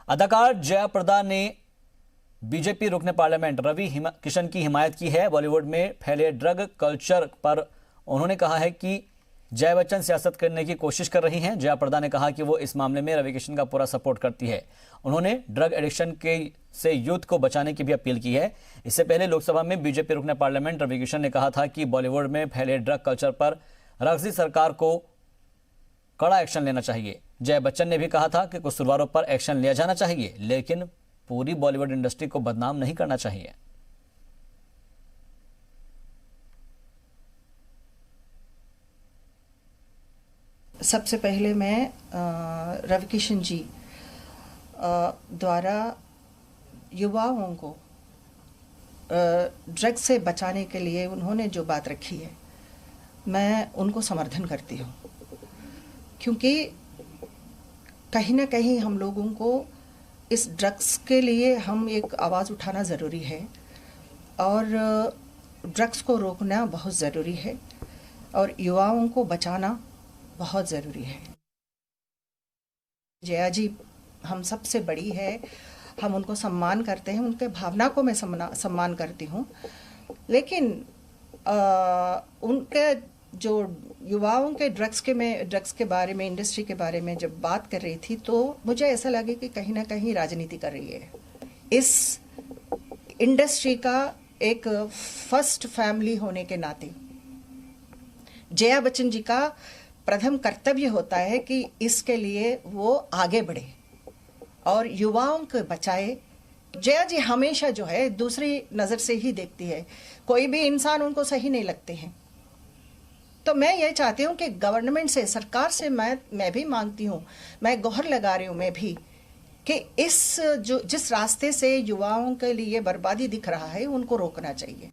अदाकार जया प्रदा ने बीजेपी रुकने पार्लियामेंट रवि किशन की हिमायत की है। बॉलीवुड में फैले ड्रग कल्चर पर उन्होंने कहा है कि जया बच्चन सियासत करने की कोशिश कर रही हैं। जया प्रदा ने कहा कि वो इस मामले में रवि किशन का पूरा सपोर्ट करती है। उन्होंने ड्रग एडिक्शन से यूथ को बचाने की भी अपील की है। इससे पहले लोकसभा में बीजेपी रुकने पार्लियामेंट रवि किशन ने कहा था कि बॉलीवुड में फैले ड्रग कल्चर पर राजसी सरकार को कड़ा एक्शन लेना चाहिए। जया बच्चन ने भी कहा था कि कसूरवारों पर एक्शन लिया जाना चाहिए, लेकिन पूरी बॉलीवुड इंडस्ट्री को बदनाम नहीं करना चाहिए। सबसे पहले मैं रवि किशन जी द्वारा युवाओं को ड्रग्स से बचाने के लिए उन्होंने जो बात रखी है, मैं उनको समर्थन करती हूँ, क्योंकि कहीं ना कहीं हम लोगों को इस ड्रग्स के लिए हम एक आवाज़ उठाना ज़रूरी है और ड्रग्स को रोकना बहुत ज़रूरी है और युवाओं को बचाना बहुत ज़रूरी है। जया जी हम सबसे बड़ी है, हम उनको सम्मान करते हैं, उनके भावना को मैं सम्मान करती हूँ, लेकिन उनके जो युवाओं के ड्रग्स के बारे में, इंडस्ट्री के बारे में जब बात कर रही थी, तो मुझे ऐसा लगे कि कहीं ना कहीं राजनीति कर रही है। इस इंडस्ट्री का एक फर्स्ट फैमिली होने के नाते जया बच्चन जी का प्रथम कर्तव्य होता है कि इसके लिए वो आगे बढ़े और युवाओं को बचाए। जया जी हमेशा जो है दूसरी नज़र से ही देखती है, कोई भी इंसान उनको सही नहीं लगते हैं। तो मैं ये चाहती हूँ कि गवर्नमेंट से, सरकार से मैं भी मांगती हूँ, मैं गुहार लगा रही हूँ मैं भी, कि जिस रास्ते से युवाओं के लिए बर्बादी दिख रहा है उनको रोकना चाहिए।